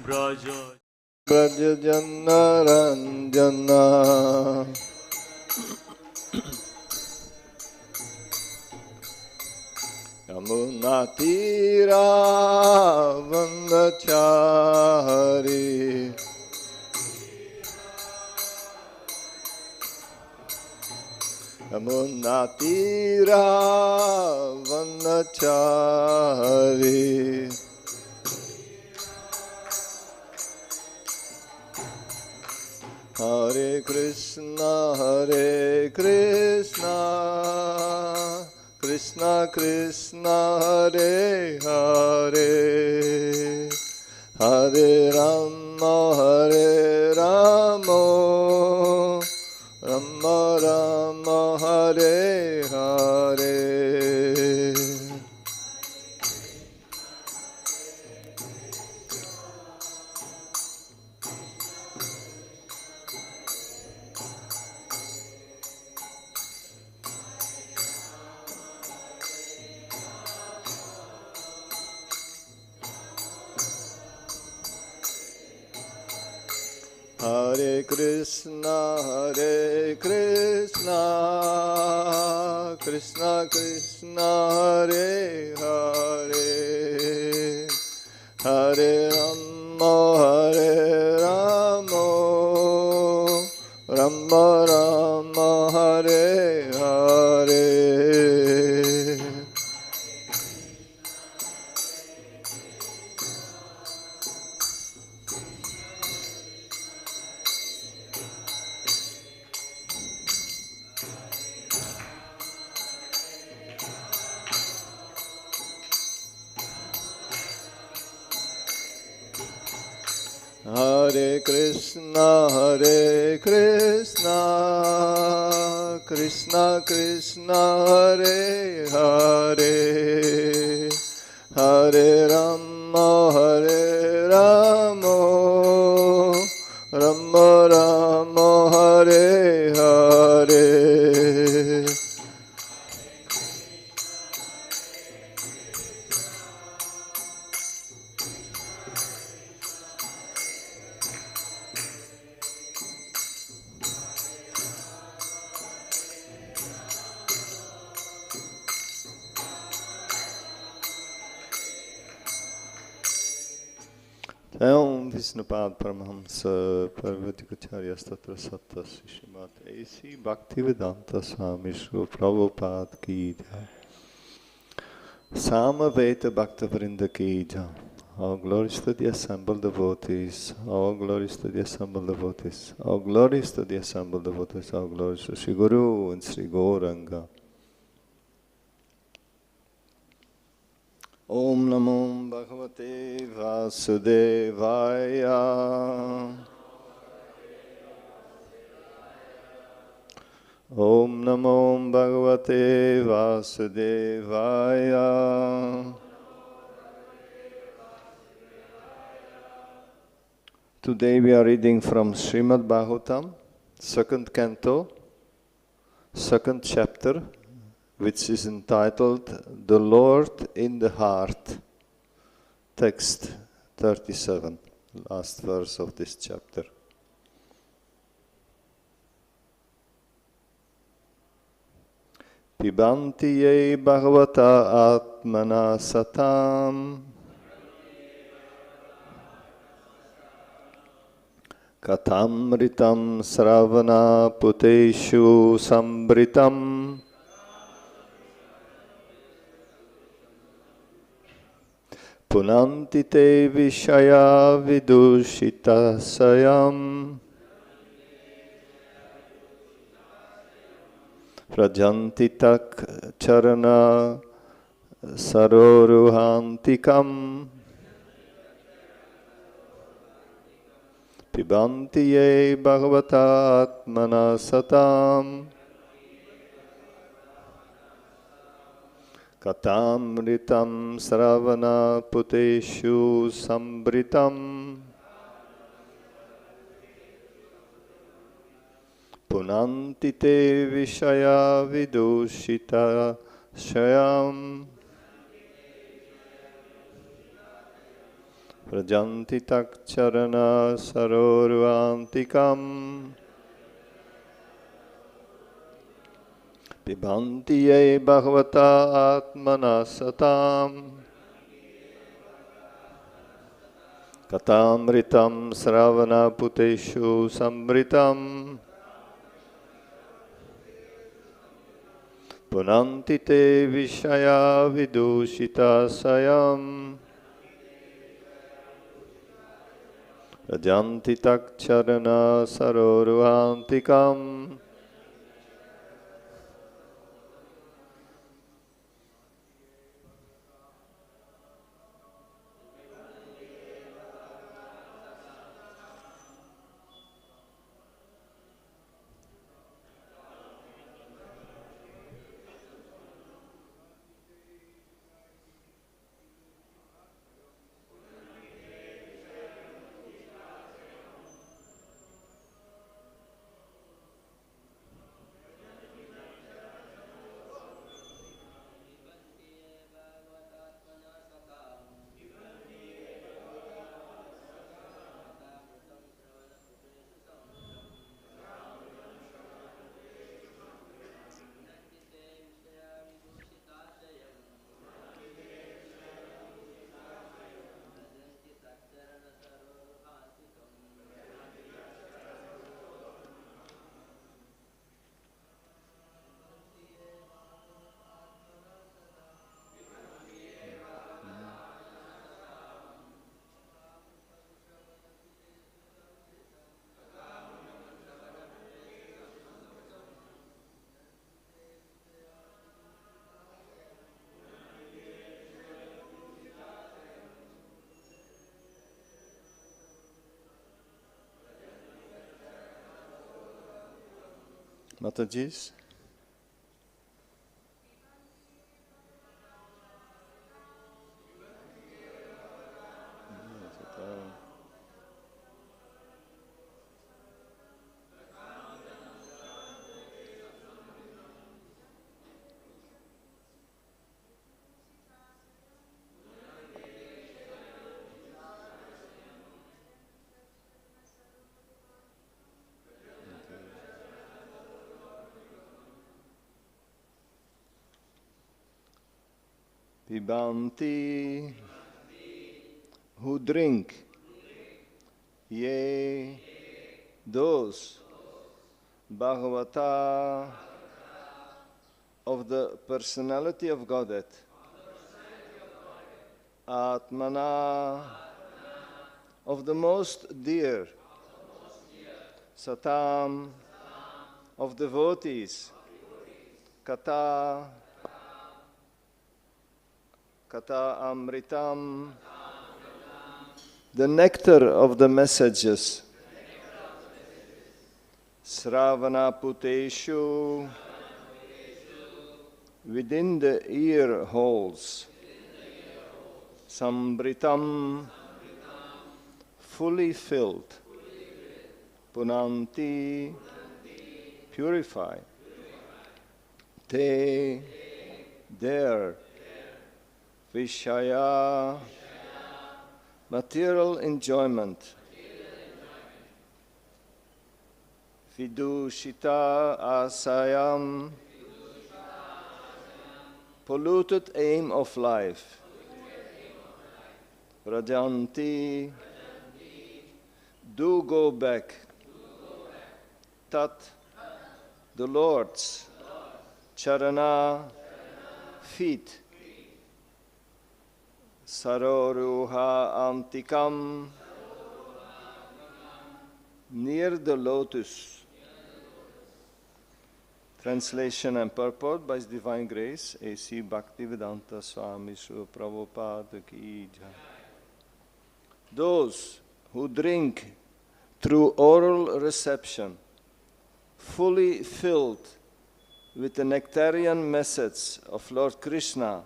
Brajajana Ranjana Yamunatira Vandachari Yamunatira Vandachari Hare Krishna, Krishna Krishna, Hare Hare, Hare Rama, Rama Rama, Hare Hare. Hare Krishna, Krishna Krishna, Hare Hare, Hare Rama, Rama Rama, Hare Hare. Hare Krishna, Krishna Krishna, Hare Hare, Hare Rama, Rama Rama, Hare Hare. Om Vishnupad Paramahamsa Parvatikacharya Statra Satta Srimad A.C. Bhaktivedanta Swami Srila Prabhupada Ki Jai. Samaveta Bhaktavrinda Ki Jai. All glories to the assembled devotees. All glories to the assembled devotees. All glories to the assembled devotees. All glories to Sri Guru and Sri Gauranga. Om Namo Bhagavate Vasudevaya. Om Namo Bhagavate Vasudevaya. Today we are reading from Srimad Bhagavatam, second canto, second chapter, which is entitled The Lord in the Heart, text 37, last verse of this chapter. Pibanti ye bhagavata ātmanaḥ satāṁ kathā-amṛtam śravaṇa-puṭeṣu sambhṛtam punanti te viṣaya-vidūṣitāśayaṁ vrajanti tac-caraṇa-saroruhāntikam pibanti ye bhagavata ātmanaḥ satāṁ kathā-amṛtam śravaṇa-puṭeṣu sambhṛtam punanti te viṣaya-vidūṣitāśayaṁ vrajanti tac-caraṇa-saroruhāntikam, pibanti ye bhagavata ātmanaḥ satāṁ, kathā-amṛtam śravaṇa-puṭeṣu sambhṛtam, punanti te viṣaya-vidūṣitāśayaṁ, vrajanti tac-caraṇa-saroruhāntikam. Matajis. Pibanti, who drink, ye, those, bhagavata, of the Personality of Godhead, ātmanaḥ, of the most dear, satāṁ, of devotees, kathā-amṛtam, the nectar of the messages, śravaṇa-puṭeṣu, within the ear holes, sambhṛtam, fully filled, punanti, purify, te, there, viṣaya, material enjoyment, vidūṣita-āśayam, polluted aim of life, vrajanti, do go back, tat, the Lord's, carana, feet, saroruha-antikam, near the lotus. Translation and purport by His Divine Grace, A.C. Bhaktivedanta Swami Srila Prabhupada Ki Jai. Those who drink through oral reception, fully filled with the nectarean message of Lord Kṛṣṇa,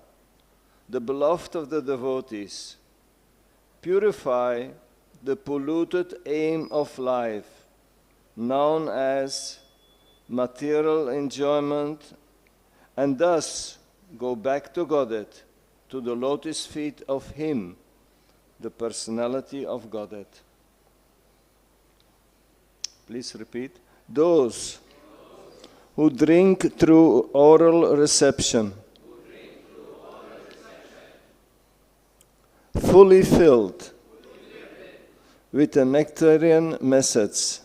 the beloved of the devotees, purify the polluted aim of life, known as material enjoyment, and thus go back to Godhead, to the lotus feet of Him, the personality of Godhead. Please repeat. Those who drink through oral reception, fully filled with the nectarean message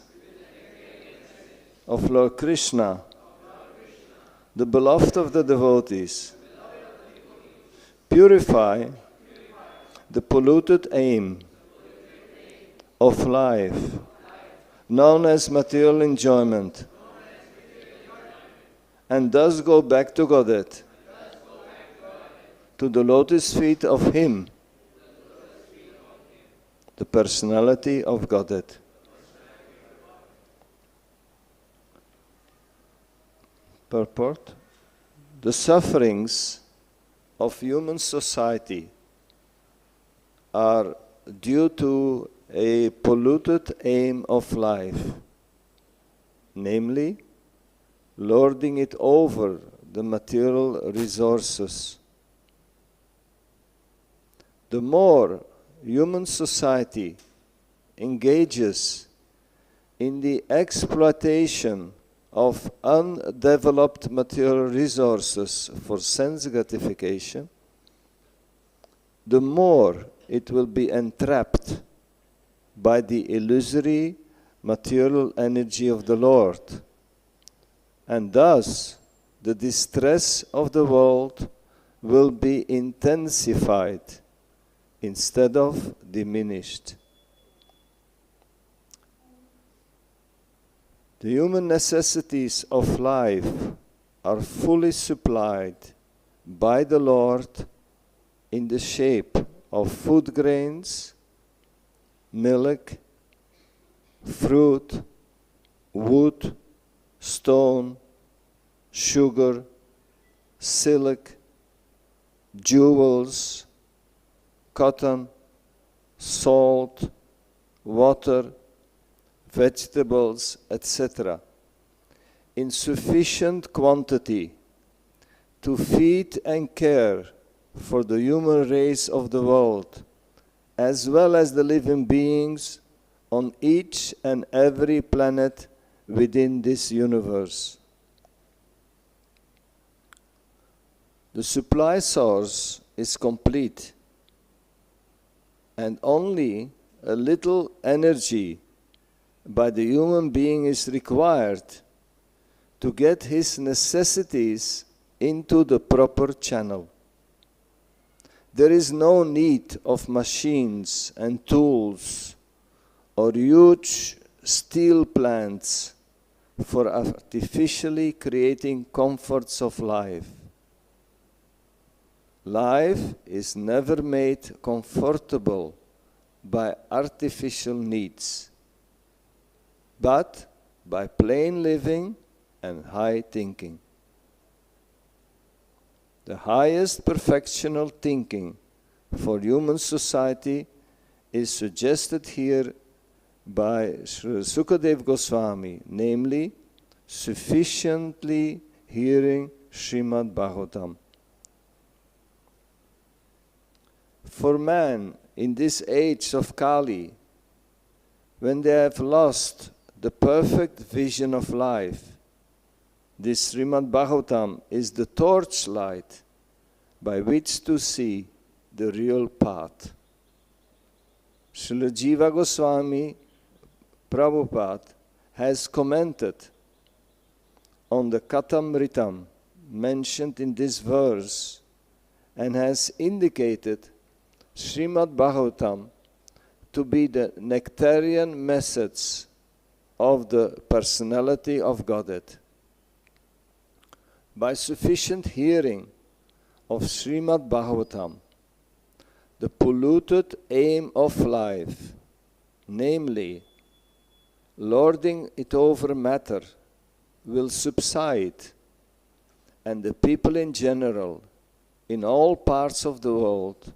of Lord Kṛṣṇa, the beloved of the devotees, purify the polluted aim of life, known as material enjoyment, and thus go back to Godhead, to the lotus feet of Him, the personality of Godhead. Purport: the sufferings of human society are due to a polluted aim of life, namely, lording it over the material resources. The more human society engages in the exploitation of undeveloped material resources for sense gratification, the more it will be entrapped by the illusory material energy of the Lord, and thus the distress of the world will be intensified instead of diminished. The human necessities of life are fully supplied by the Lord in the shape of food grains, milk, fruit, wood, stone, sugar, silk, jewels, cotton, salt, water, vegetables, etc., in sufficient quantity to feed and care for the human race of the world, as well as the living beings on each and every planet within this universe. The supply source is complete, and only a little energy by the human being is required to get his necessities into the proper channel. There is no need of machines and tools or huge steel plants for artificially creating comforts of life. Life is never made comfortable by artificial needs, but by plain living and high thinking. The highest perfectional thinking for human society is suggested here by Sri Sukadeva Goswami, namely, sufficiently hearing Srimad Bhagavatam. For man in this age of Kali, when they have lost the perfect vision of life, this Srimad Bhagavatam is the torchlight by which to see the real path. Srila Jiva Goswami Prabhupada has commented on the kathā-amṛtam mentioned in this verse and has indicated Srimad Bhagavatam to be the nectarean message of the personality of Godhead. By sufficient hearing of Srimad Bhagavatam, the polluted aim of life, namely lording it over matter, will subside, and the people in general, in all parts of the world,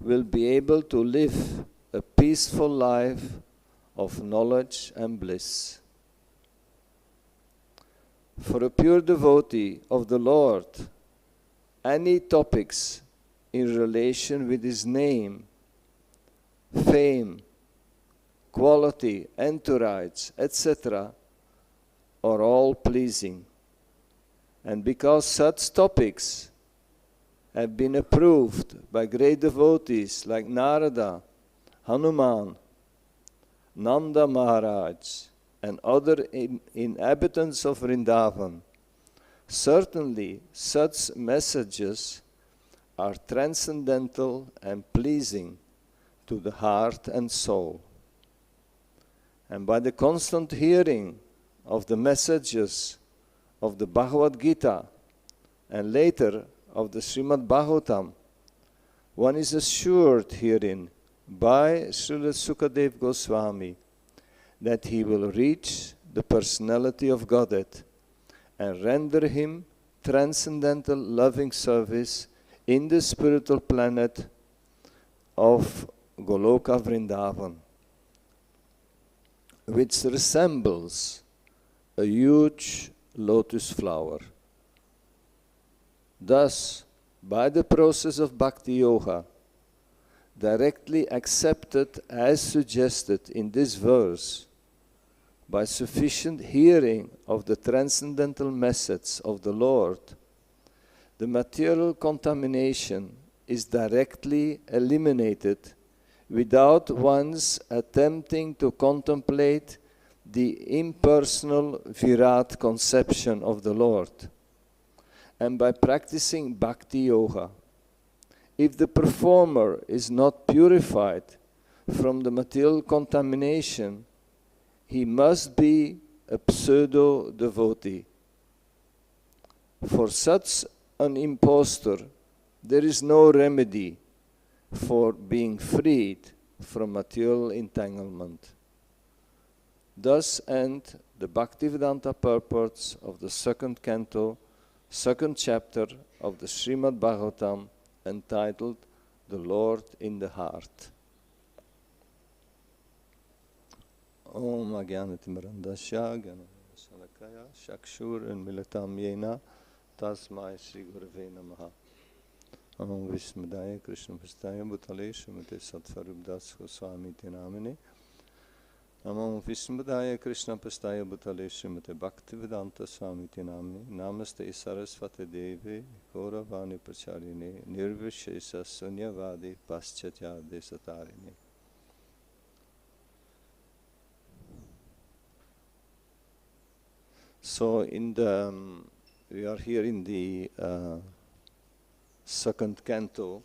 will be able to live a peaceful life of knowledge and bliss. For a pure devotee of the Lord, any topics in relation with His name fame, quality, entourage, etc. are all pleasing. And because such topics have been approved by great devotees like Narada, Hanuman, Nanda Maharaj, and other inhabitants of Vrindavan, certainly such messages are transcendental and pleasing to the heart and soul. And by the constant hearing of the messages of the Bhagavad Gita and later of the Srimad Bhagavatam, one is assured herein by Srila Sukadeva Goswami that he will reach the personality of Godhead and render him transcendental loving service in the spiritual planet of Goloka Vrindavan, which resembles a huge lotus flower. Thus, by the process of Bhakti Yoga, directly accepted as suggested in this verse, by sufficient hearing of the transcendental message of the Lord, the material contamination is directly eliminated without one's attempting to contemplate the impersonal Virat conception of the Lord. And by practicing Bhakti Yoga, if the performer is not purified from the material contamination, he must be a pseudo-devotee. For such an impostor, there is no remedy for being freed from material entanglement. Thus end the Bhaktivedanta purports of the second canto, second chapter of the Srimad Bhagavatam, entitled The Lord in the Heart. Om Agyanatimirandasya Gyanashalakaya Shakshur Enmilatam Yena Tasmai Sri Gurave Namaha. Om Vismadaya Krishna Pastaya Bhutale Srimate Sattvarubdas Goswami Tinamine. Om Vismadaya Krishna Pastaya Bhutale Srimate Bhaktivedanta Swami Tinamine. Namaste Saraswati Devi Gauravani Pracharine Nirvishesa Sunyavadi Paschatya Desatarine. So we are here in the second canto,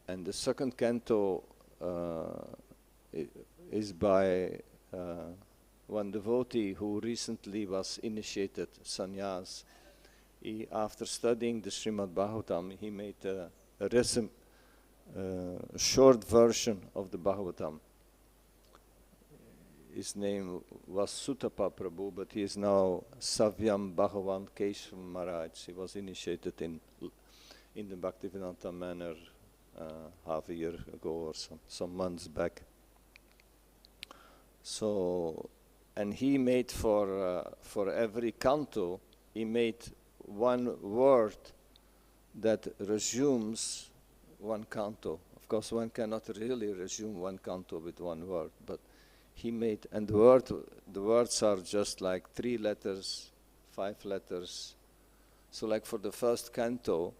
and the second canto is by one devotee who recently was initiated sannyas. After studying the Srimad Bhagavatam, he made a short version of the Bhagavatam. His name was Sutapa Prabhu, but he is now Savyam Bhagavan Keshav Maharaj. He was initiated in the Bhaktivedanta manner half a year ago or some months back. So, and he made for every canto, he made one word that resumes one canto. Of course, one cannot really resume one canto with one word, but he made, and the words are just like 3 letters, 5 letters. So like for the first canto,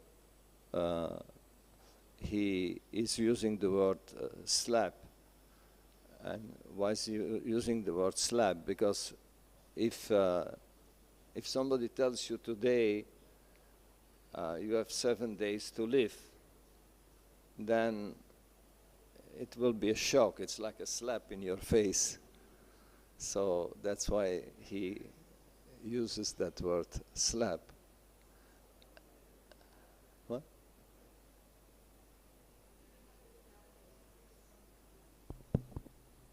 he is using the word slab. And why is he using the word slab? Because if somebody tells you today you have 7 days to live, then it will be a shock. It's like a slap in your face. So that's why he uses that word, slap. What?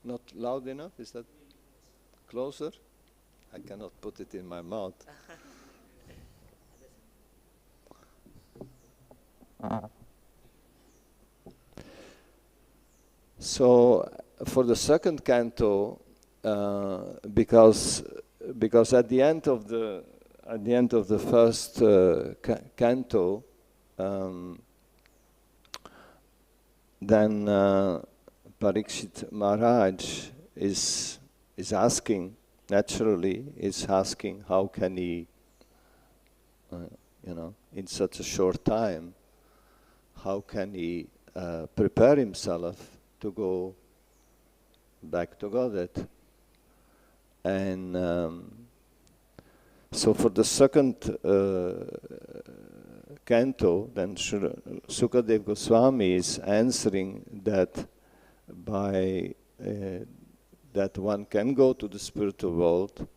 Not loud enough? Is that closer? I cannot put it in my mouth. So for the second canto, because at the end of the first canto, then Parikshit Maharaj is asking, naturally, is asking how can he, in such a short time, how can he prepare himself to go back to Godhead. And so for the second canto, then Sukadeva Goswami is answering that by that one can go to the spiritual world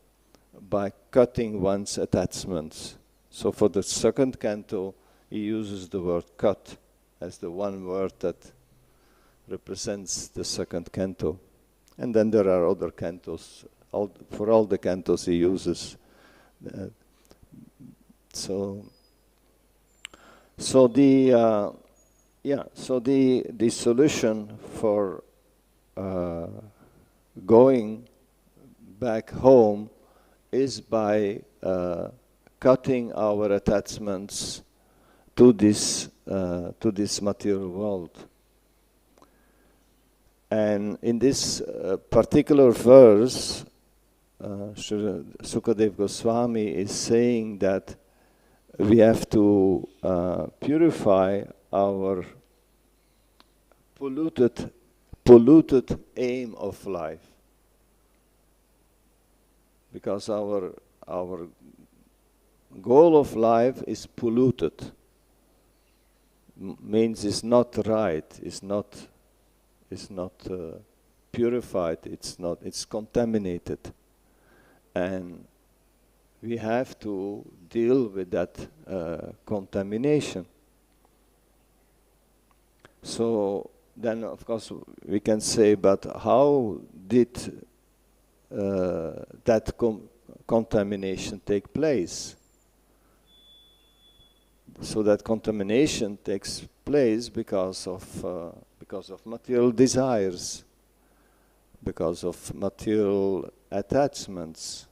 by cutting one's attachments. So for the second canto, he uses the word cut as the one word that represents the second canto. And then there are other cantos. For all the cantos he uses. So the solution for going back home is by cutting our attachments to this material world. And in this particular verse, Sukadeva Goswami is saying that we have to purify our polluted aim of life, because our goal of life is polluted. Means it's not right. It's not purified. It's contaminated. And we have to deal with that contamination. So then, of course, we can say, but how did that contamination take place? So that contamination takes place because of material desires, because of material attachments,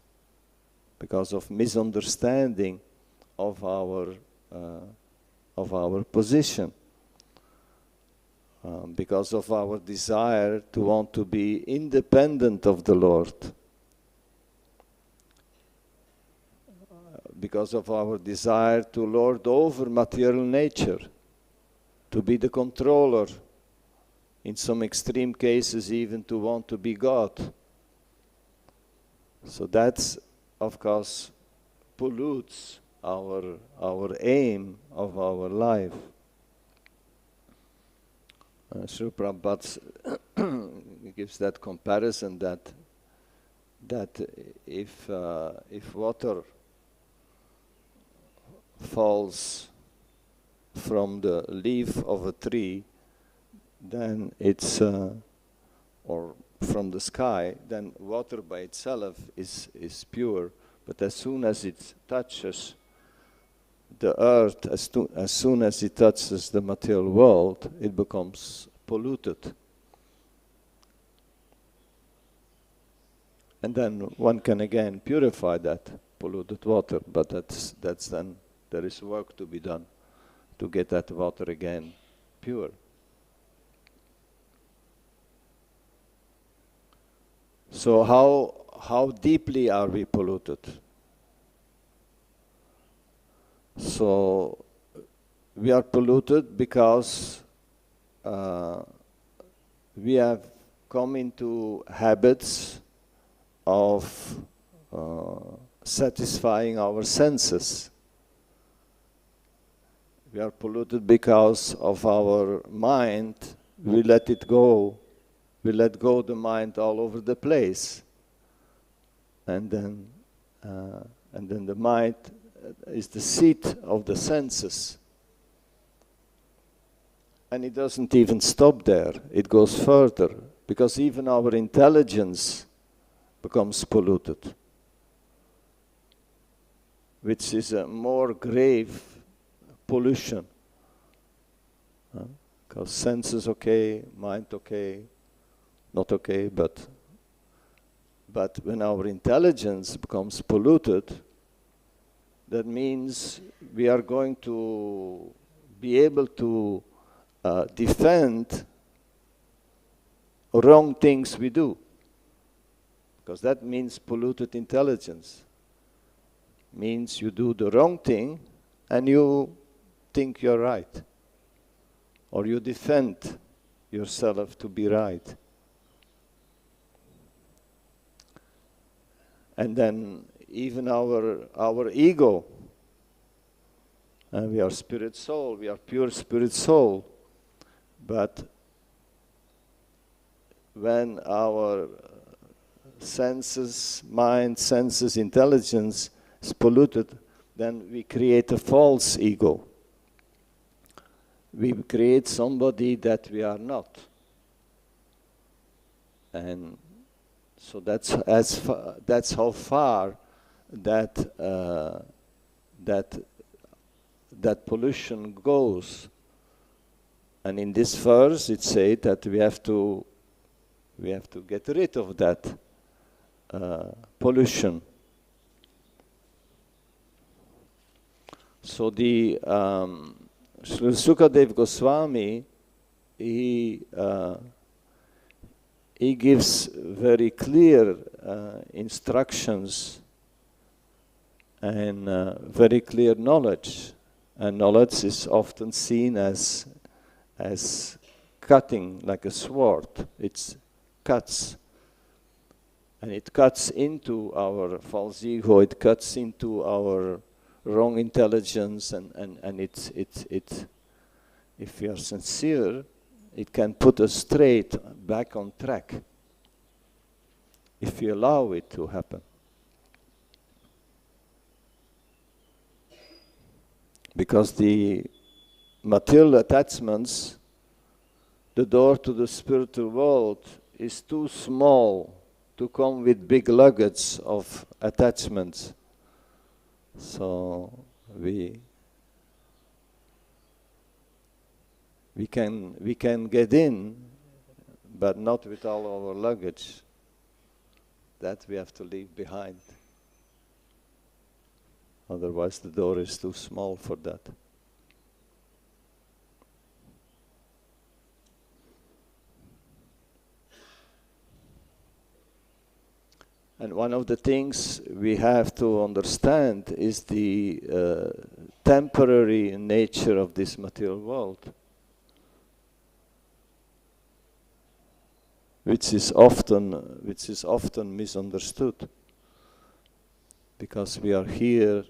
because of misunderstanding of our position, because of our desire to want to be independent of the Lord, because of our desire to lord over material nature, to be the controller, in some extreme cases even to want to be God. So that's, of course, pollutes our aim of our life. Srila Prabhupada gives that comparison that if water falls from the leaf of a tree, then it's or from the sky, then water by itself is pure. But as soon as it touches the earth, as soon as it touches the material world, it becomes polluted. And then one can again purify that polluted water, but that's then there is work to be done to get that water again pure. So how deeply are we polluted? So we are polluted because we have come into habits of satisfying our senses. We are polluted because of our mind. We let it go. We let go the mind all over the place. And then the mind is the seat of the senses. And it doesn't even stop there. It goes further, because even our intelligence becomes polluted, which is a more grave pollution. Because senses okay, mind okay, not okay, but when our intelligence becomes polluted, that means we are going to be able to defend wrong things we do. Because that means polluted intelligence. Means you do the wrong thing and you think you're right. Or you defend yourself to be right. And then even our ego, and we are spirit soul, we are pure spirit soul, but when our senses, mind, senses, intelligence is polluted, then we create a false ego. We create somebody that we are not. And so that's how far that pollution goes. And in this verse it says that we have to get rid of that pollution. So the Sri Sukadeva Goswami, he gives very clear instructions and very clear knowledge. And knowledge is often seen as cutting, like a sword. It cuts. And it cuts into our false ego, it cuts into our wrong intelligence, and it if we are sincere, it can put us straight back on track if we allow it to happen. Because the material attachments, the door to the spiritual world is too small to come with big luggage of attachments. So we can get in, but not with all our luggage. That we have to leave behind. Otherwise the door is too small for that. And one of the things we have to understand is the temporary nature of this material world, which is often misunderstood, because we are here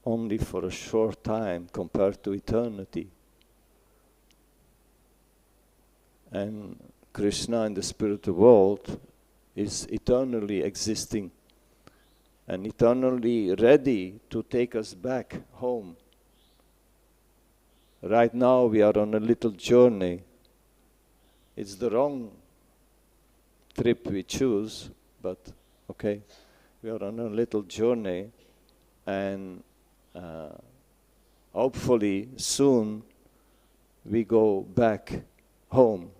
only for a short time compared to eternity. And Krishna in the spiritual world is eternally existing and eternally ready to take us back home. Right now we are on a little journey. It's the wrong trip we choose, but okay, we are on a little journey, and hopefully soon we go back home.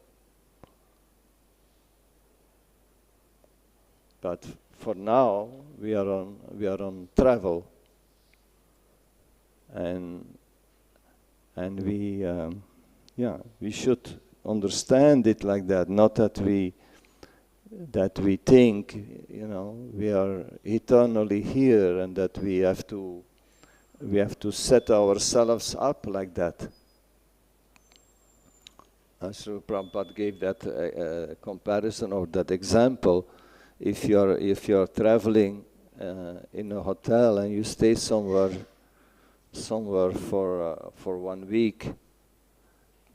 But for now, we are on travel, and we should understand it like that. Not that we think, we are eternally here, and that we have to set ourselves up like that. Srila Prabhupada gave that comparison, or that example. If you're traveling in a hotel and you stay somewhere for 1 week,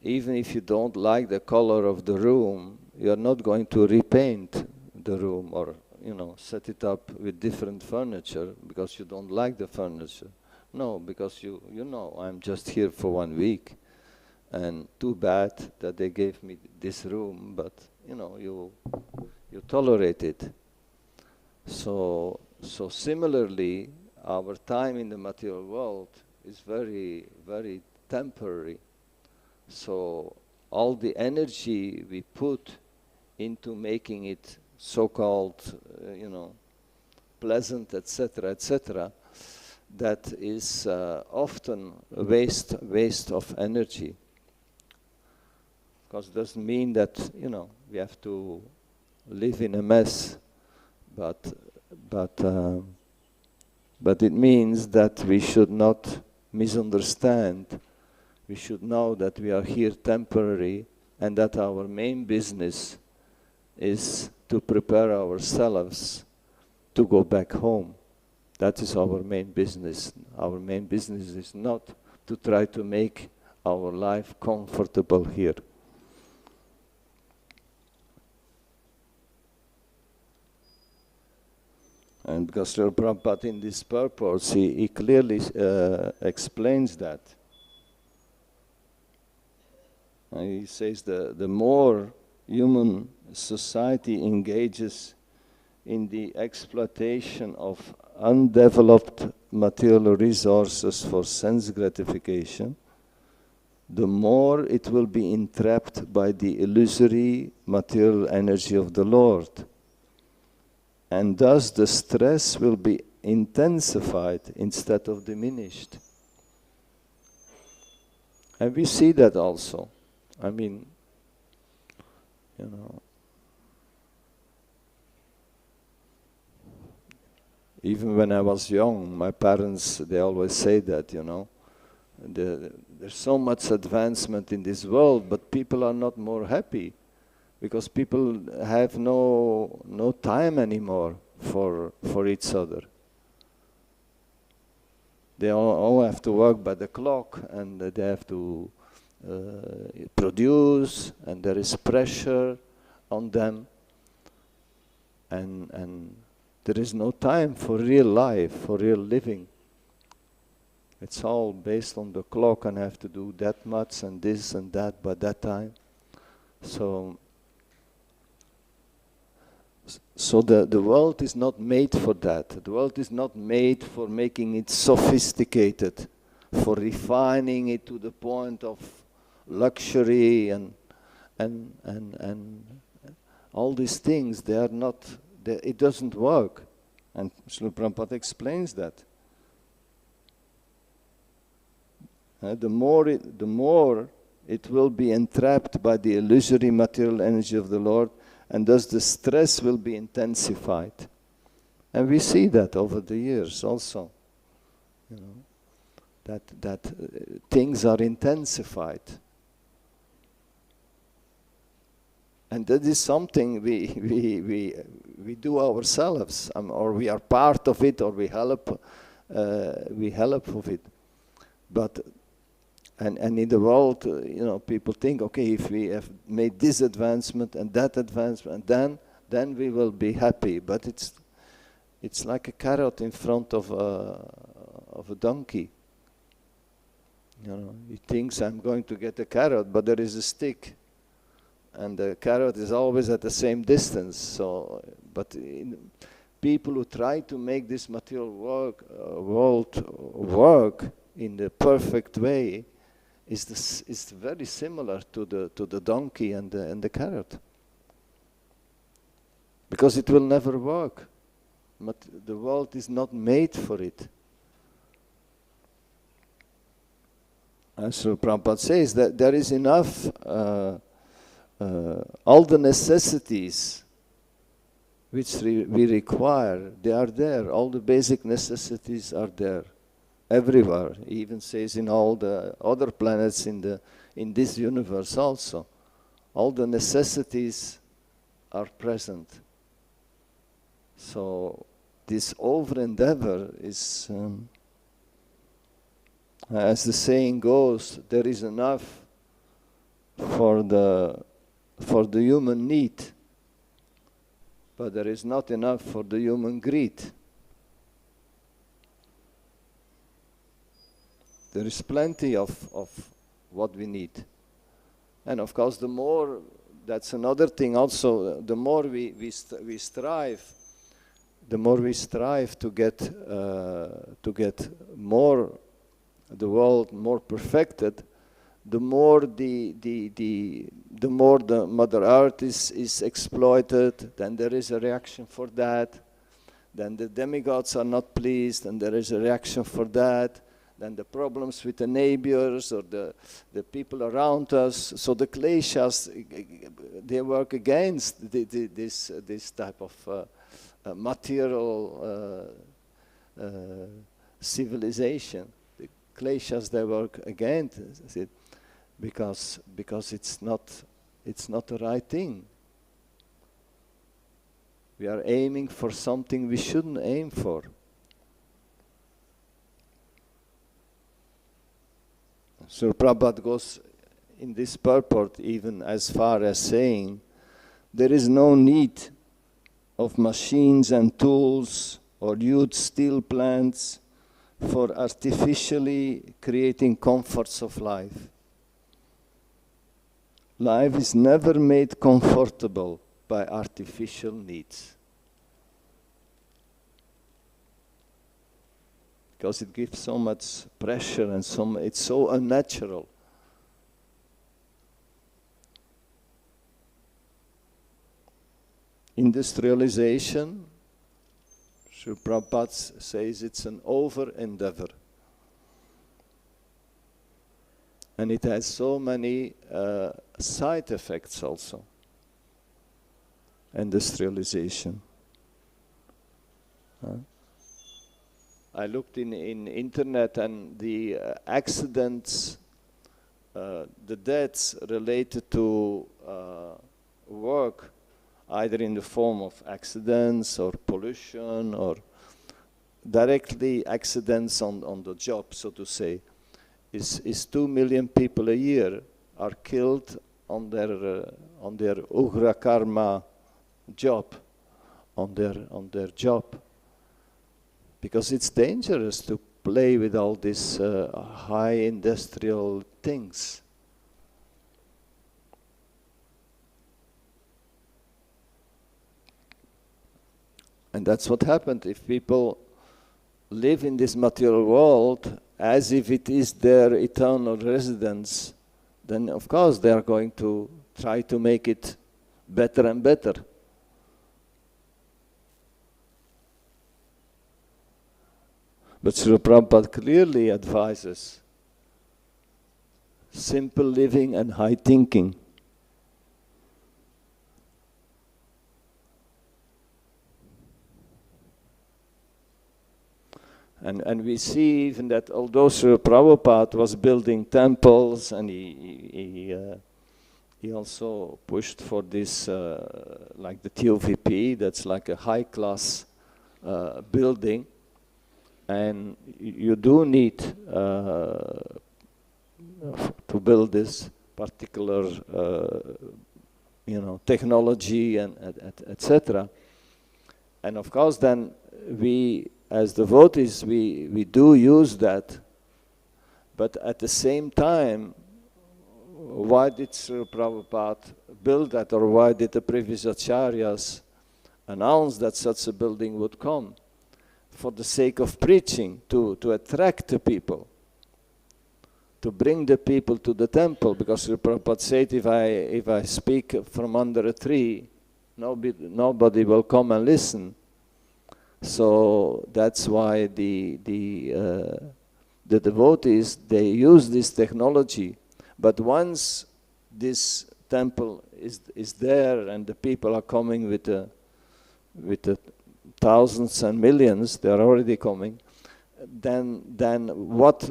even if you don't like the color of the room, you're not going to repaint the room or set it up with different furniture because you don't like the furniture. No, because you know I'm just here for 1 week, and too bad that they gave me this room, but you tolerate it. So similarly, our time in the material world is very, very temporary. So all the energy we put into making it so-called, pleasant, etc., that is often a waste of energy. course, it doesn't mean that, we have to live in a mess, but it means that we should not misunderstand. We should know that we are here temporary and that our main business is to prepare ourselves to go back home. That is our main business. Our main business is not to try to make our life comfortable here. And because Srila Prabhupada in this purpose, he clearly explains that. And he says the more human society engages in the exploitation of undeveloped material resources for sense gratification, the more it will be entrapped by the illusory material energy of the Lord. And thus the stress will be intensified instead of diminished. And we see that also. I mean, even when I was young, my parents, they always say that, there's so much advancement in this world, but people are not more happy because people have no time anymore for each other. They all have to work by the clock, and they have to produce, and there is pressure on them, and there is no time for real life, for real living. It's all based on the clock, and I have to do that much and this and that by that time. So the world is not made for that. The world is not made for making it sophisticated, for refining it to the point of luxury and all these things. They are not. It doesn't work, and Srila Prabhupada explains that. The more it will be entrapped by the illusory material energy of the Lord, and thus the stress will be intensified. And we see that over the years also, that things are intensified. And that is something we do ourselves, or we are part of it, or we help with it. But and in the world, people think, okay, if we have made this advancement and that advancement, then we will be happy. But it's like a carrot in front of a donkey. He thinks I'm going to get a carrot, but there is a stick. And the carrot is always at the same distance. So, but people who try to make this material world work in the perfect way is very similar to the donkey and the carrot, because it will never work. But the world is not made for it. As Srila Prabhupada says, that there is enough. All the necessities which we require, they are there. All the basic necessities are there, everywhere. He even says in all the other planets in this universe also, all the necessities are present. So this over-endeavor is, as the saying goes, there is enough for the human need, but there is not enough for the human greed. There is plenty of what we need. And of course, the more, that's another thing also, the more we strive, the more we strive to get more, the world more perfected, the more the more the Mother Earth is exploited, then there is a reaction for that. Then the demigods are not pleased, and there is a reaction for that. then the problems with the neighbors or the people around us. So the kleshas, they work against this type of material civilization. The kleshas, they work against it because it's not the right thing. We are aiming for something we shouldn't aim for. So Prabhupada goes in this purport even as far as saying, there is no need of machines and tools or huge steel plants for artificially creating comforts of life. Life is never made comfortable by artificial needs. Because it gives so much pressure and it's so unnatural. Industrialization, Srila Prabhupada says it's an over-endeavor. And it has so many side effects also. Industrialization. I looked in internet, and the accidents, the deaths related to work, either in the form of accidents or pollution or directly accidents on the job, so to say, is 2 million people a year are killed on their ugra karma job, on their job, because it's dangerous to play with all these high industrial things. And that's what happened. If people live in this material world as if it is their eternal residence, then of course they are going to try to make it better and better. But Srila Prabhupada clearly advises simple living and high thinking. And we see even that although Srila Prabhupada was building temples, and he also pushed for this, like the TOVP, that's like a high-class building, and you do need to build this particular, technology and etc. And of course, then we, as devotees, we do use that, but at the same time, why did Srila Prabhupada build that, or why did the previous acharyas announce that such a building would come? For the sake of preaching, to attract the people, to bring the people to the temple, because Srila Prabhupada said, if I speak from under a tree, nobody will come and listen. So that's why the devotees, they use this technology. But once this temple is there and the people are coming with the thousands and millions, they are already coming, then what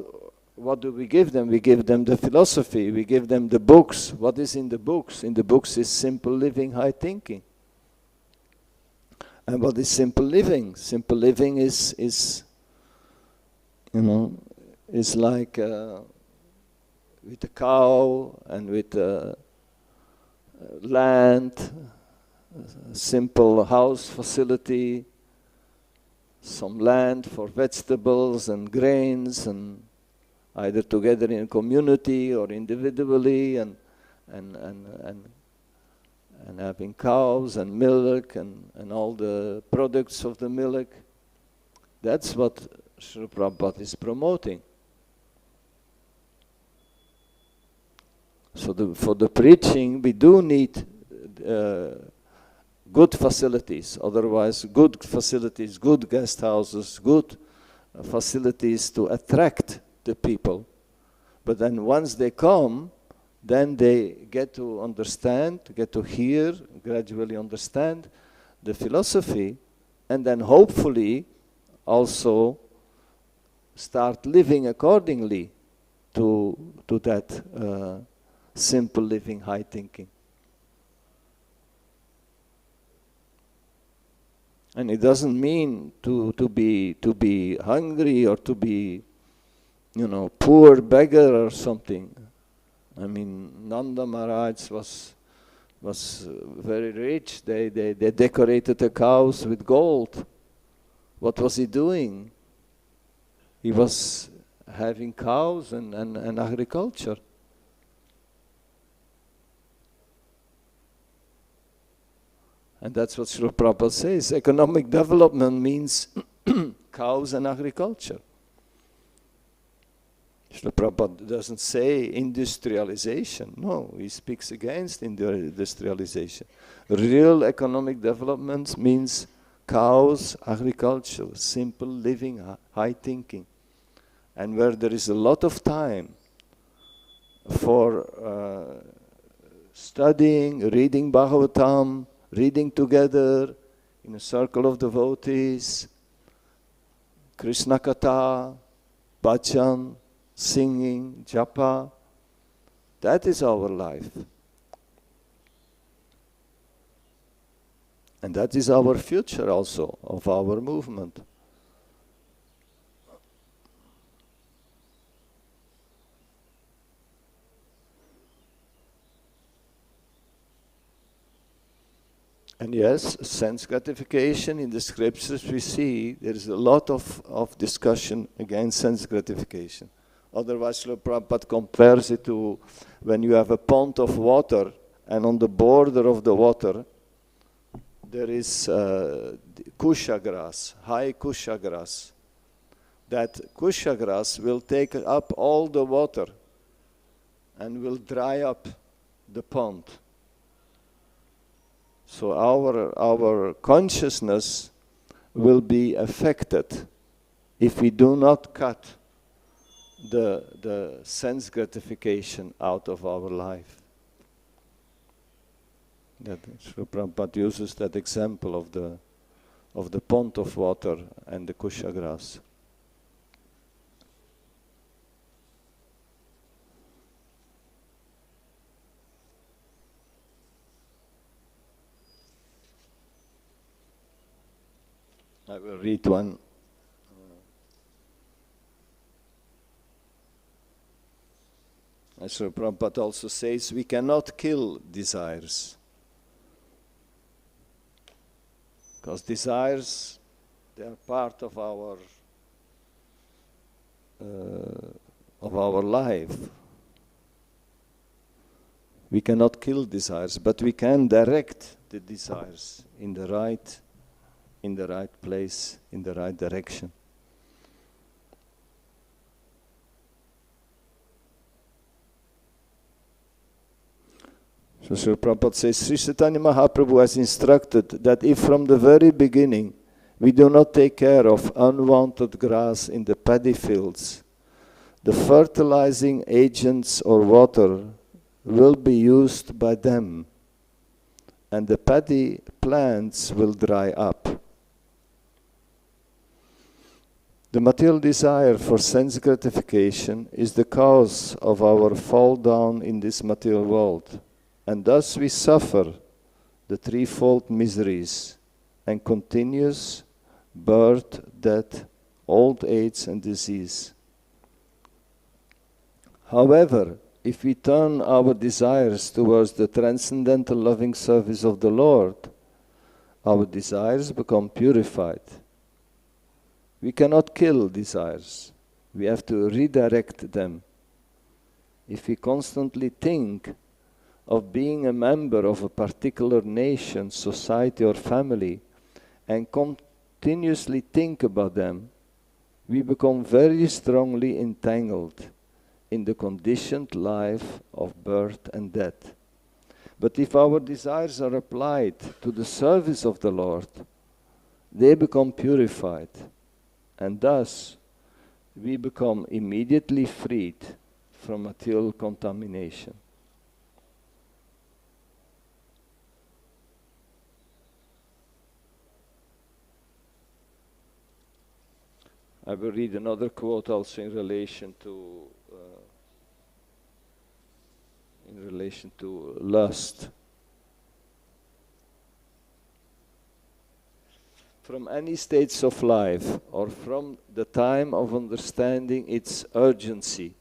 do we give them? We give them the philosophy, we give them the books. What is in the books? In the books is simple living, high thinking. And what is simple living? Simple living is like with a cow and with land, a simple house facility, some land for vegetables and grains, and either together in a community or individually, and having cows and milk and all the products of the milk. That's what Srila Prabhupada is promoting. So for the preaching, we do need good facilities. Otherwise, good facilities, good guest houses, good facilities to attract the people. But then once they come, then they get to understand, get to hear, gradually understand the philosophy, and then hopefully also start living accordingly to that simple living, high thinking. And it doesn't mean to be hungry or to be, poor beggar or something. I mean, Nanda Maharaj was very rich. They decorated the cows with gold. What was he doing? He was having cows and agriculture. And that's what Srila Prabhupada says. Economic development means cows and agriculture. Srila Prabhupada doesn't say industrialization. No, he speaks against industrialization. Real economic development means cows, agriculture, simple living, high thinking. And where there is a lot of time for studying, reading Bhagavatam, reading together in a circle of devotees, Krishna katha, bhajan, singing, japa. That is our life. And that is our future also, of our movement. And yes, sense gratification, in the scriptures we see there is a lot of discussion against sense gratification. Otherwise, Srila Prabhupada compares it to when you have a pond of water and on the border of the water there is kusha grass, high kusha grass. That kusha grass will take up all the water and will dry up the pond. So our consciousness will be affected if we do not cut the sense gratification out of our life. That Srila Prabhupada uses that example of the pond of water and the kusha grass. I will read one. As Srila Prabhupada also says, we cannot kill desires. Because desires, they are part of our life. We cannot kill desires, but we can direct the desires in the right place, in the right direction. So Srila Prabhupada says, Sri Chaitanya Mahaprabhu has instructed that if from the very beginning we do not take care of unwanted grass in the paddy fields, the fertilizing agents or water will be used by them, and the paddy plants will dry up. The material desire for sense gratification is the cause of our fall down in this material world, and thus we suffer the threefold miseries and continuous birth, death, old age and disease. However, if we turn our desires towards the transcendental loving service of the Lord, our desires become purified. We cannot kill desires. We have to redirect them. If we constantly think of being a member of a particular nation, society or family, and continuously think about them, we become very strongly entangled in the conditioned life of birth and death. But if our desires are applied to the service of the Lord, they become purified, and thus we become immediately freed from material contamination. I will read another quote also in relation to lust. From any states of life, or from the time of understanding its urgency,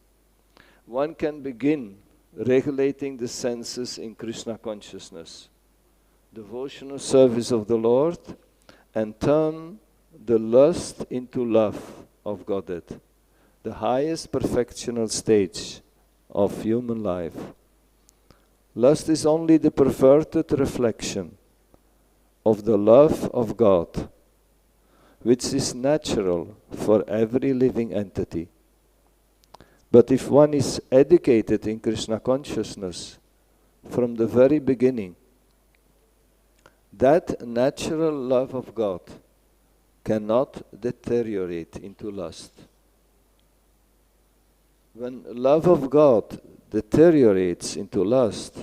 one can begin regulating the senses in Krishna consciousness, devotional service of the Lord, and turn the lust into love of Godhead, the highest perfectional stage of human life. Lust is only the perverted reflection of the love of God, which is natural for every living entity. But if one is educated in Krishna consciousness from the very beginning, that natural love of God cannot deteriorate into lust. When love of God deteriorates into lust,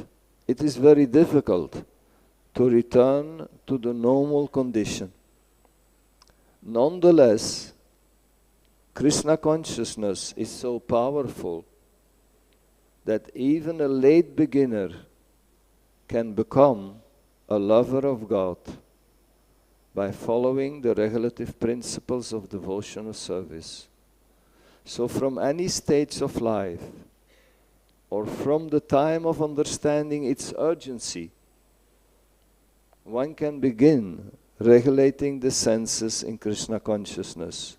it is very difficult to return to the normal condition. Nonetheless, Krishna consciousness is so powerful that even a late beginner can become a lover of God by following the regulative principles of devotional service. So from any stage of life, or from the time of understanding its urgency, one can begin regulating the senses in Krishna consciousness,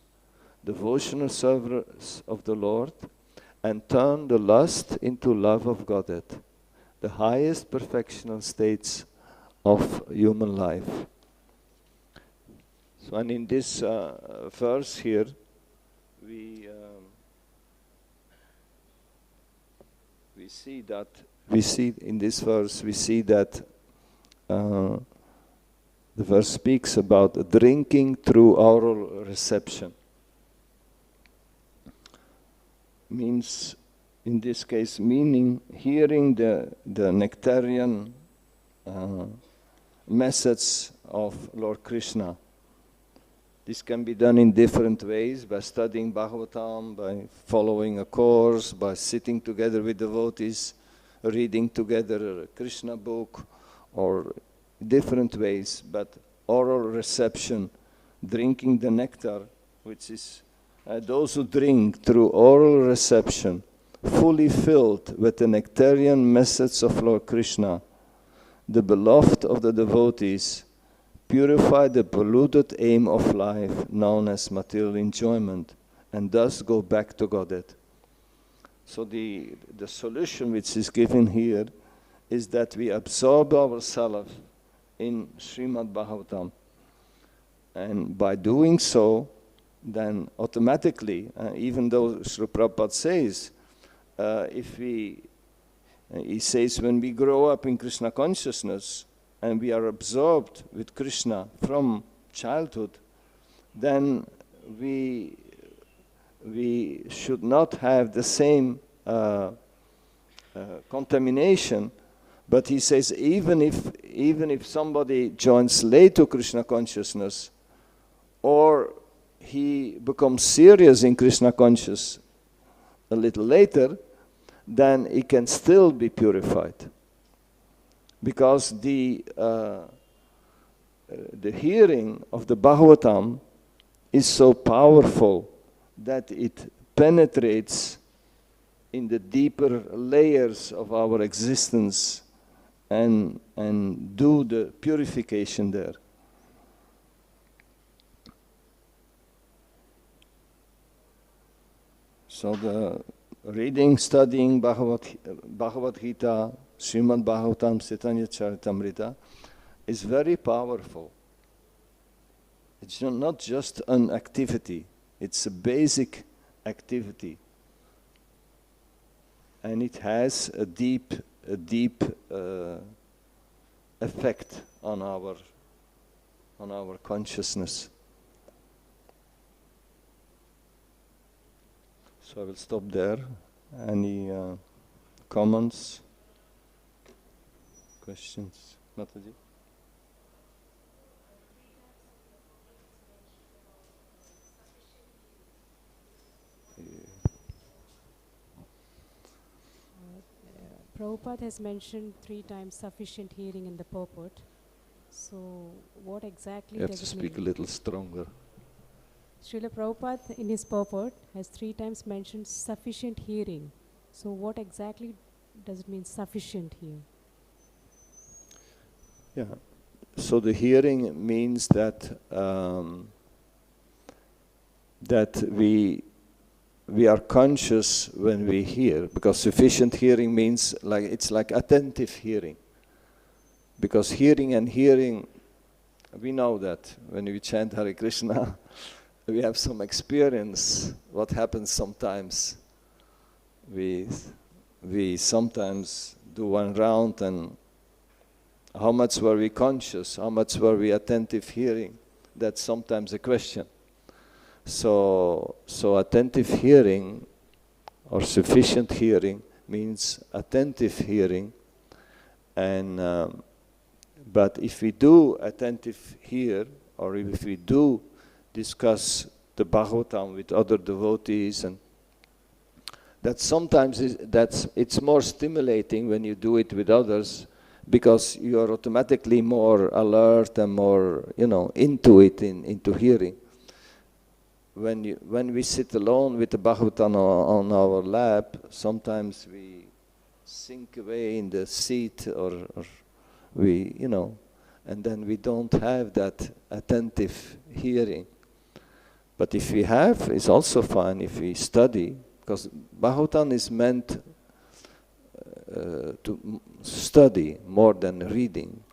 devotional service of the Lord, and turn the lust into love of Godhead, the highest perfectional states of human life. So, and in this verse here, we see that the verse speaks about drinking through aural reception. Means, in this case, meaning hearing the nectarean message of Lord Kṛṣṇa. This can be done in different ways, by studying Bhagavatam, by following a course, by sitting together with devotees, reading together a Krishna book, or different ways. But oral reception, drinking the nectar, which is those who drink through oral reception, fully filled with the nectarean message of Lord Kṛṣṇa, the beloved of the devotees, purify the polluted aim of life known as material enjoyment, and thus go back to Godhead. So the solution which is given here is that we absorb ourselves in Srimad Bhagavatam. And by doing so, then automatically, even though Srila Prabhupada says, he says when we grow up in Krishna consciousness, and we are absorbed with Krishna from childhood, then we should not have the same contamination. But he says even if somebody joins late to Krishna consciousness, or he becomes serious in Krishna consciousness a little later, then he can still be purified. Because the hearing of the Bhagavatam is so powerful that it penetrates in the deeper layers of our existence and do the purification there. So the reading, studying Bhagavad Gita, Srimad Bhagavatam, Chaitanya Charitamrita is very powerful. It's not just an activity, it's a basic activity. And it has a deep effect on our consciousness. So I will stop there. Any comments, questions? Mataji? Prabhupada has mentioned 3 times sufficient hearing in the purport. So what exactly You have does to it speak mean? a little stronger. Srila Prabhupada in his purport has 3 times mentioned sufficient hearing. So what exactly does it mean sufficient here? Yeah. So the hearing means that that we are conscious when we hear, because sufficient hearing means like it's like attentive hearing. Because hearing and hearing, we know that when we chant Hare Krishna, we have some experience what happens sometimes. We sometimes do one round, and how much were we conscious, how much were we attentive hearing? That's sometimes a question. So attentive hearing or sufficient hearing means attentive hearing, and but if we do attentive hear, or if we do discuss the Bhagavatam with other devotees, and that sometimes it's more stimulating when you do it with others, because you are automatically more alert and more, into it, into hearing. When we sit alone with the Bhagavatam on our lap, sometimes we sink away in the seat, or we, and then we don't have that attentive hearing. But if we have, it's also fine if we study, because Bhagavatam is meant to study more than reading.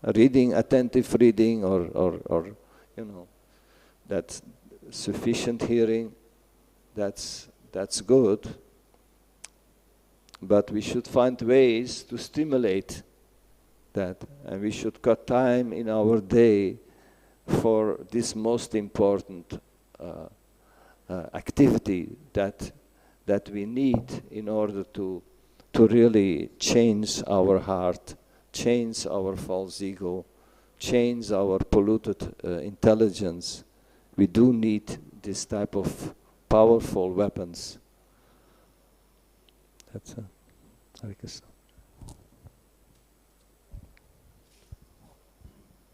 Reading, attentive reading, or that's sufficient hearing, that's good. But we should find ways to stimulate that, and we should cut time in our day for this most important activity that we need in order to really change our heart, change our false ego, change our polluted intelligence. We do need this type of powerful weapons. That's Hare Krishna.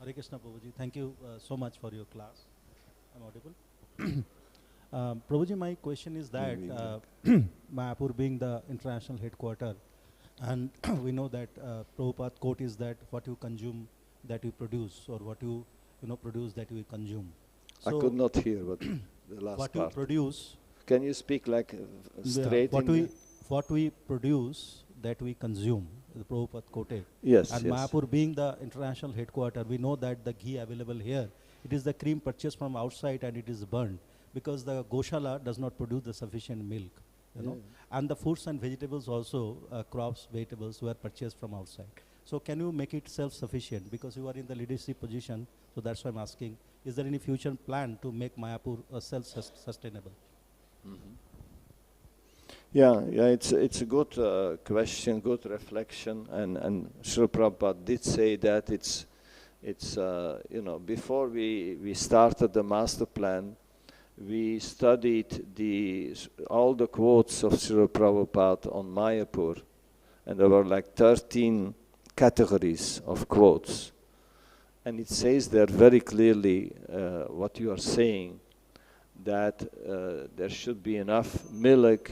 Hare Krishna, Prabhuji. Thank you so much for your class. I'm audible? Prabhuji, my question is that Mayapur being the international headquarter, and we know that Prabhupada quote is that what you consume, that you produce, or what you produce, that you consume. So I could not hear what the last what part. you produce. Can you speak like straight? What we produce, that we consume. The Prabhupada quoted. Yes. And yes. Mayapur being the international headquarter, we know that the ghee available here, it is the cream purchased from outside and it is burned, because the Goshala does not produce the sufficient milk, know. And the fruits and vegetables also, crops, vegetables were purchased from outside. So can you make it self-sufficient? Because you are in the leadership position, so that's why I'm asking, is there any future plan to make Mayapur self-sustainable? Mm-hmm. Yeah, it's a good question, good reflection, and Srila Prabhupada did say that it's before we started the master plan, we studied all the quotes of Srila Prabhupada on Mayapur, and there were like 13 categories of quotes, and it says there very clearly what you are saying, that there should be enough milk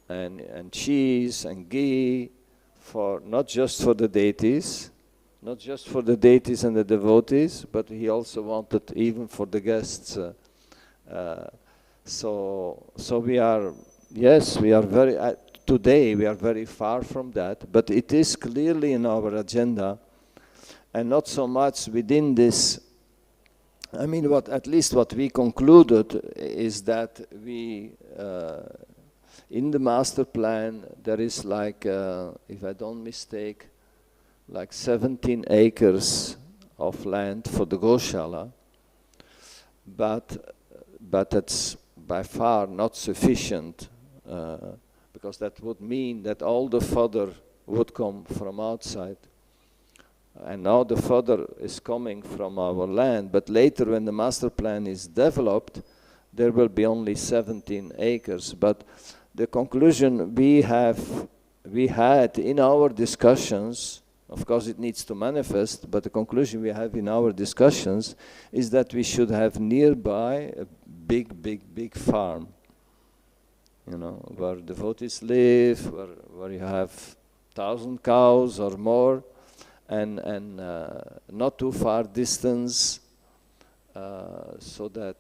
and cheese and ghee for not just for the deities, and the devotees, but he also wanted even for the guests. So we are very today we are very far from that, but it is clearly in our agenda, and not so much within this. I mean, at least what we concluded is that we. In the master plan, there is like, if I don't mistake, like 17 acres of land for the Goshala, but by far not sufficient, because that would mean that all the fodder would come from outside. And now the fodder is coming from our land, but later when the master plan is developed, there will be only 17 acres. But the conclusion we had in our discussions, of course it needs to manifest, but the conclusion we have in our discussions is that we should have nearby a big farm, you know, where devotees live, where you have 1,000 cows or more, and not too far distance, so that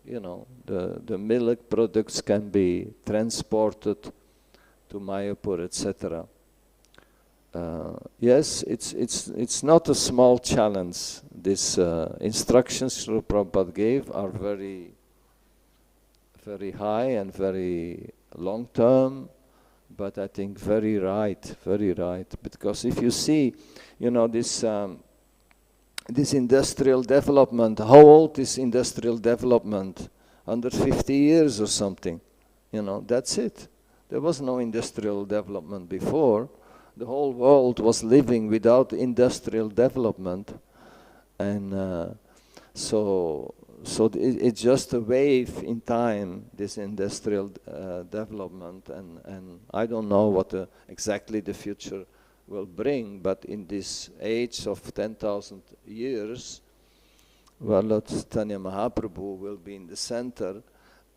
you know, the milk products can be transported to Mayapur, etc. Yes, it's not a small challenge. These instructions Srila Prabhupada gave are very high and very long term, but I think very right. Because if you see, you know, this industrial development, how old is industrial development? 150 years or something, you know, that's it. There was no industrial development before. The whole world was living without industrial development, and so it's just a wave in time, this industrial development, and I don't know what exactly the future will bring, but in this age of 10,000 years, where Lord Chaitanya Mahaprabhu will be in the center,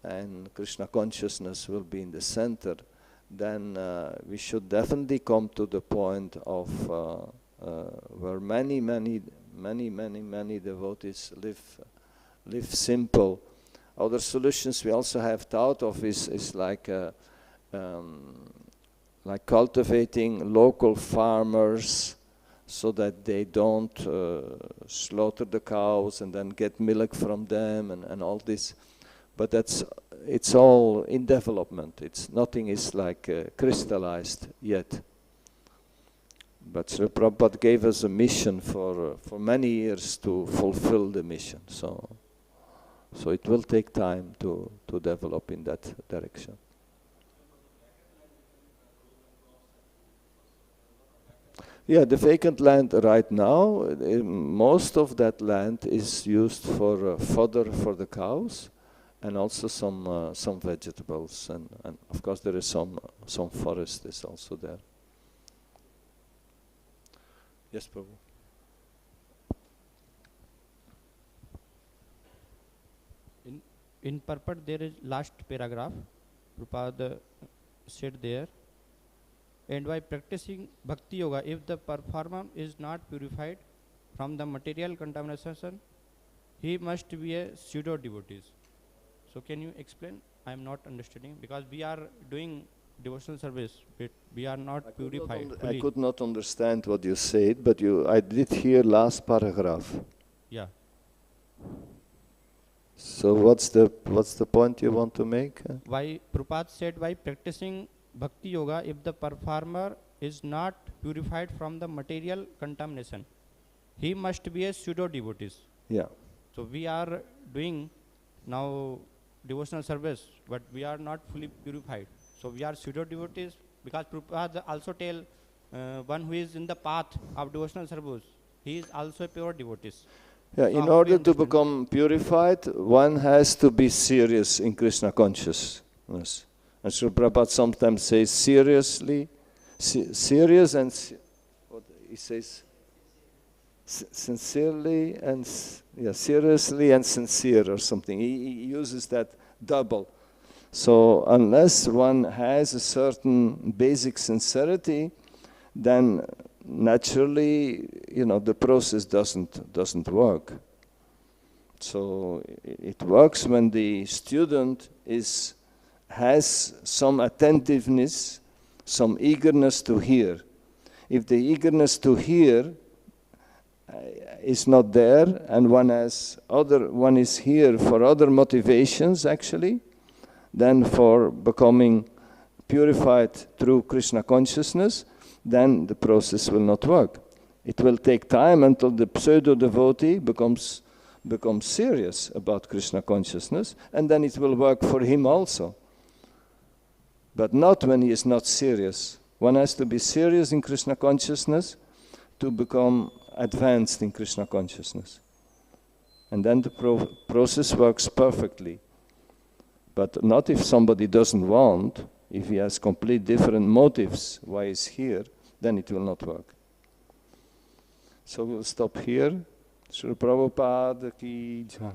and Krishna consciousness will be in the center, then we should definitely come to the point of where many devotees live simple. Other solutions we also have thought of is like cultivating local farmers, so that they don't slaughter the cows and then get milk from them and all this. But it's all in development. Nothing is like crystallized yet. But Srila Prabhupada gave us a mission for many years to fulfill the mission. So it will take time to develop in that direction. Yeah, the vacant land right now, most of that land is used for fodder for the cows, and also some vegetables, and of course there is some forest is also there. Yes, Prabhu. In purport there is last paragraph, Prabhupada said there, and by practicing bhakti yoga, if the performer is not purified from the material contamination, he must be a pseudo devotee. So can you explain? I am not understanding, because we are doing devotional service, but we are not purified. I could not understand what you said, but I did hear last paragraph. Yeah. So what's the point you want to make? Why Prabhupada said, by practicing bhakti yoga, if the performer is not purified from the material contamination, he must be a pseudo devotee. Yeah. So we are doing now devotional service, but we are not fully purified. So we are pseudo devotees, because Prabhupada also tell one who is in the path of devotional service, he is also a pure devotee. Yeah, in order to become purified, one has to be serious in Krishna consciousness. And Srila Prabhupada sometimes says seriously, serious, and what he says, sincerely and seriously and sincere or something. He uses that double. So unless one has a certain basic sincerity, then naturally, you know, the process doesn't work. So it works when the student has some attentiveness, some eagerness to hear. If the eagerness to hear is not there, and one is here for other motivations actually, then for becoming purified through Krishna consciousness, then the process will not work. It will take time until the pseudo devotee becomes become serious about Krishna consciousness, and then it will work for him also. But not when he is not serious. One has to be serious in Krishna consciousness to become advanced in Krishna consciousness. And then the process works perfectly. But not if somebody doesn't want, if he has complete different motives why he's here, then it will not work. So we'll stop here. Srila Prabhupada ki jai.